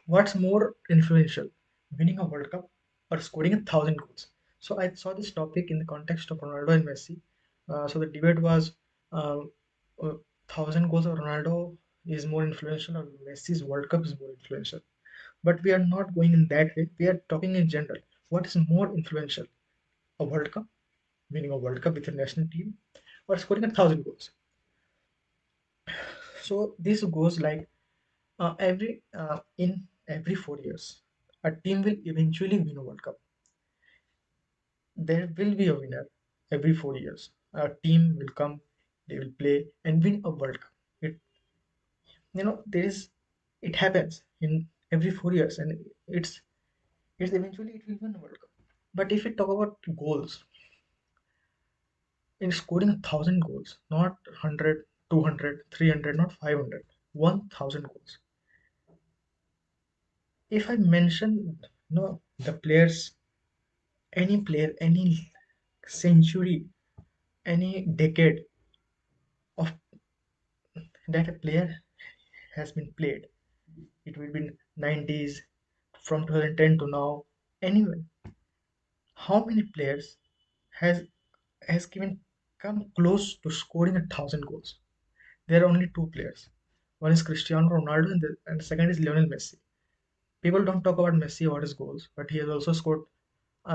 What's more influential, winning a World Cup or scoring 1,000 goals? So I saw this topic in the context of Ronaldo and Messi. So the debate was, uh, 1,000 goals of Ronaldo is more influential or Messi's World Cup is more influential. But we are not going in that way. We are talking in general. What is more influential? A World Cup, winning a World Cup with your national team, or scoring 1,000 goals? So this goes like, every in every 4 years, a team will eventually win a World Cup. There will be a winner every 4 years. A team will come, they will play and win a World Cup. It there is it happens in every 4 years, and it's eventually it will win a World Cup. But if we talk about goals, in scoring 1,000 goals, not 100, 200, 300, not 500, 1,000 goals. If I mention the players, any player, any century, any decade of that a player has been played, it will be 90s, from 2010 to now. Anyway, how many players has has given come close to scoring 1,000 goals? There are only two players. One is Cristiano Ronaldo, and the second is Lionel Messi. People don't talk about Messi or his goals, but he has also scored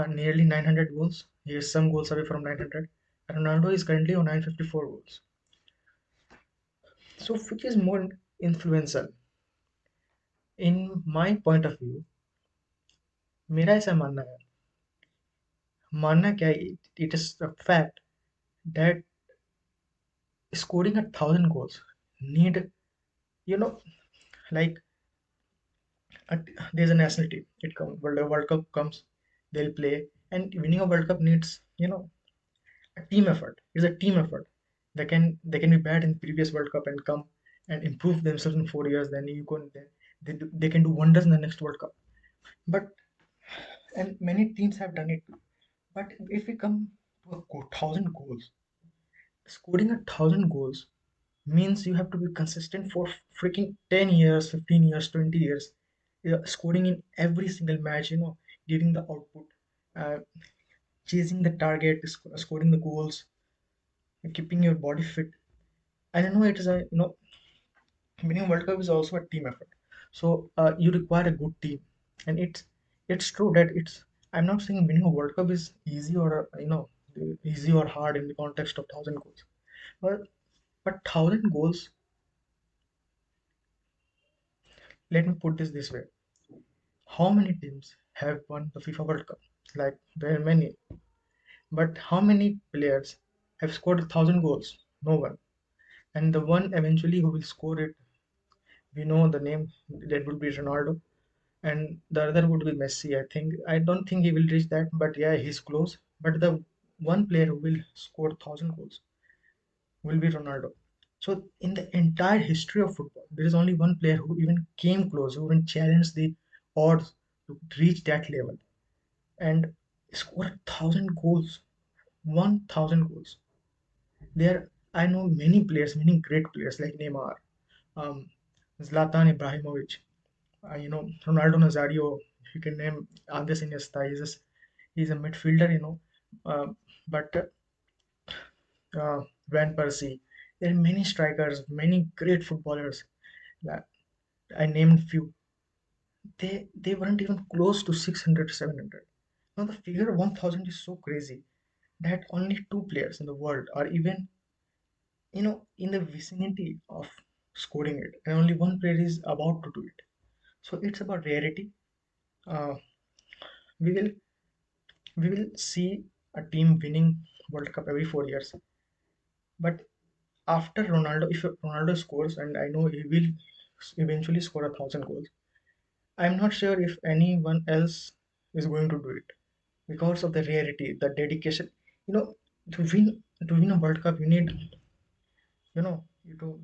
nearly 900 goals. He is some goals away from 900. And Ronaldo is currently on 954 goals. So, which is more influential? In my point of view, मेरा ऐसा मानना क्या है, it is a fact that scoring 1,000 goals need, you know like, there's a national team. It comes, World Cup comes, they'll play, and winning a World Cup needs, a team effort. It's a team effort. They can be bad in previous World Cup and come and improve themselves in 4 years. Then they can do wonders in the next World Cup. But and many teams have done it. But if we come to 1,000 goals, scoring 1,000 goals means you have to be consistent for freaking 10 years, 15 years, 20 years, scoring in every single match. Giving the output, uh, chasing the target, scoring the goals, keeping your body fit. I know it is winning World Cup is also a team effort. So you require a good team, and it's true that it's. I'm not saying winning a World Cup is easy or easy or hard in the context of 1,000 goals, but 1,000 goals. Let me put this way: how many teams have won the FIFA World Cup? Like, there are many, but how many players have scored 1,000 goals? No one. And the one eventually who will score it, we know the name. That would be Ronaldo, and the other would be Messi. I don't think he will reach that, but yeah, he's close. But the one player who will score 1,000 goals will be Ronaldo. So in the entire history of football, there is only one player who even came close, who even challenged the odds to reach that level and score 1,000 goals. 1,000 goals. There, I know many players, many great players like Neymar, um, Zlatan Ibrahimovic, Ronaldo Nazario. You can name Andres Iniesta. He's a midfielder, uh, but Van Persie. There are many strikers, many great footballers. That I named few. They weren't even close to 600 to 700. Now the figure of 1,000 is so crazy that only two players in the world are even, in the vicinity of scoring it, and only one player is about to do it. So it's about rarity. Uh, we will we will see a team winning World Cup every 4 years. But after Ronaldo, if Ronaldo scores, and I know he will eventually score 1,000 goals, I'm not sure if anyone else is going to do it because of the rarity, the dedication. You know, to win a World Cup, you need, you to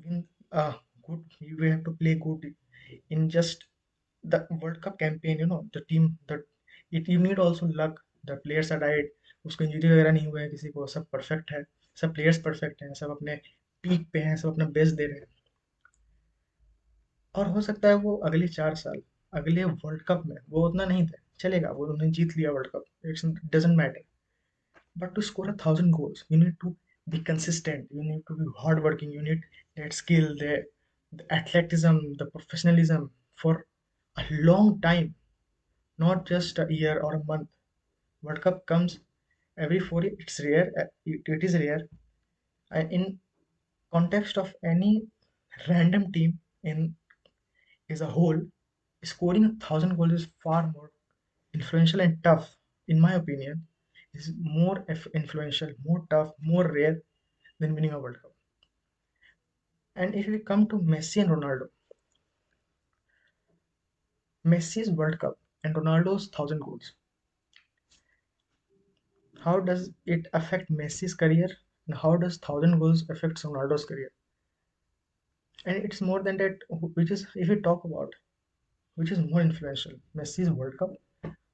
win good. You have to play good in just the World Cup campaign. The team that it you need also luck. The players are right. उसको injury वगैरह नहीं हुआ है किसी को, सब perfect है, सब प्लेयर्स परफेक्ट हैं, सब अपने पीक पे हैं, सब अपना बेस्ट दे रहे हैं। और हो सकता है वो अगले 4 साल अगले वर्ल्ड कप में वो उतना नहीं थे, चलेगा, वो उन्होंने जीत लिया world cup, it's doesn't matter. But to score 1,000 goals, you need to be consistent. You need to be hardworking. You need that skill, the athleticism, the professionalism for a long time, not just a year or a month. World Cup comes every 4 years. It's rare. It is rare. In context of any random team in as a whole, scoring 1,000 goals is far more influential and tough, in my opinion, is more influential, more tough, more rare than winning a World Cup. And if we come to Messi and Ronaldo, Messi's World Cup and Ronaldo's 1,000 goals, how does it affect Messi's career and how does 1,000 goals affect Ronaldo's career? And it's more than that, which is, if we talk about, which is more influential, Messi's World Cup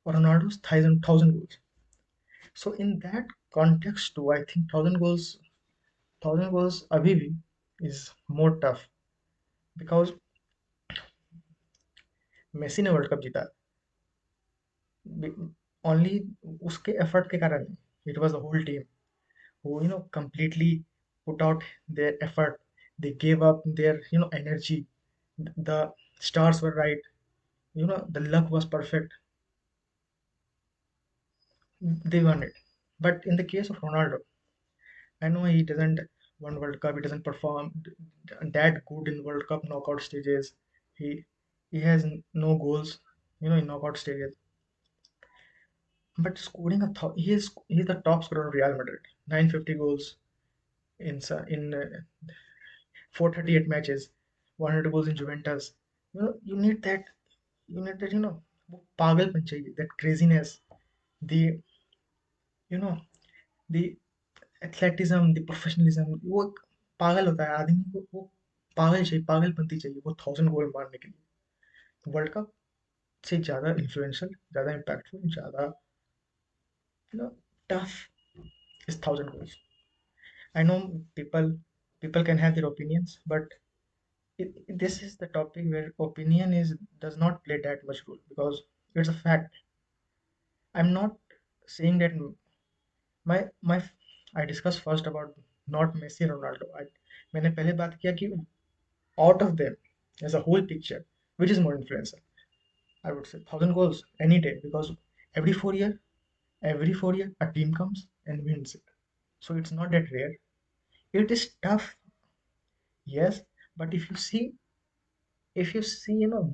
or Ronaldo's thousand goals. So in that context too, I think thousand goals abhi bhi is more tough because Messi ने world cup जीता only उसके effort के कारण नहीं, it was the whole team who completely put out their effort. They gave up their energy. The stars were right. The luck was perfect. They won it. But in the case of Ronaldo, I know he doesn't won World Cup. He doesn't perform that good in World Cup knockout stages. He has no goals, in knockout stages. But scoring he's the top scorer of Real Madrid. 950 goals in 438 matches, 100 goals in Juventus. You need that. You need that. वो पागलपन चाहिए. That craziness. The you know the athleticism, the professionalism. वो पागल होता है आदमी को. वो पागल चाहिए, पागलपंती चाहिए वो 1,000 गोल मारने के लिए. वर्ल्ड कप से ज़्यादा इन्फ्लुएंशियल, ज़्यादा इम्पैक्टफुल, ज़्यादा you know tough is 1,000 goals. I know people can have their opinions, but this is the topic where opinion is does not play that much role because it's a fact. I'm not saying that my I discussed first about not Messi Ronaldo. मैंने पहले बात किया कि out of them as a whole picture, which is more influential? I would say 1,000 goals any day because every 4 year, every 4 year a team comes and wins it. So it's not that rare. It is tough, yes, but if you see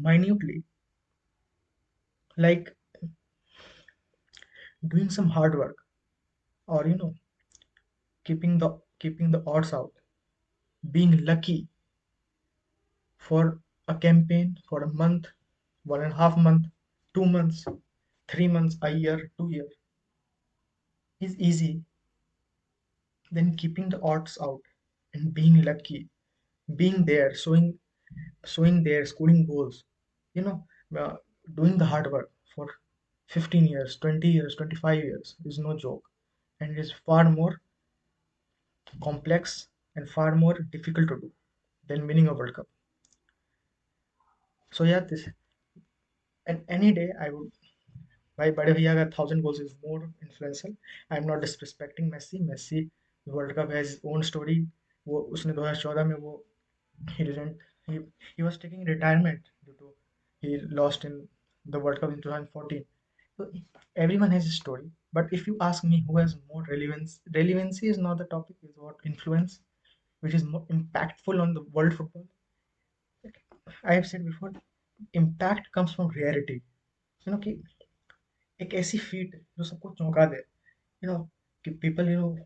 minutely, like doing some hard work or keeping the odds out, being lucky for a campaign for a month, 1.5 month, 2 months, 3 months, a year, 2 year is easy than keeping the odds out and being lucky, being there, showing there, scoring goals, you know, uh, doing the hard work for 15 years, 20 years, 25 years is no joke, and it is far more complex and far more difficult to do than winning a World Cup. So yeah, this and any day I would. भाई बड़े भैया का 1,000 goals is more influential. I am not disrespecting Messi. Messi world cup has own story. वो उसने 2014 में वो he didn't he was taking retirement due to he lost in the World Cup in 2014. So everyone has a story. But if you ask me who has more relevance, relevancy is not the topic. Is what influence, which is more impactful on the world football. I have said before, impact comes from rarity. कि एक ऐसी feet जो सबको चौंका दे, you know कि people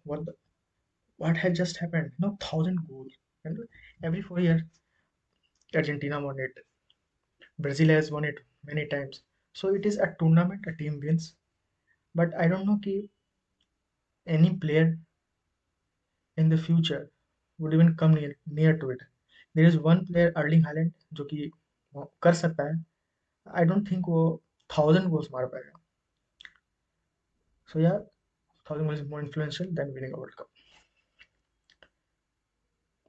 what had just happened, 1,000 goals, and every 4 years Argentina won it, Brazil has won it many times. So it is a tournament, a team wins. But I don't know कि any player in the future would even come near to it. There is one player, Erling Haaland, जो कि वो कर सकता है. I don't think वो 1,000 goals मार पाएगा. So yeah, 1,000 goals is more influential than winning a World Cup.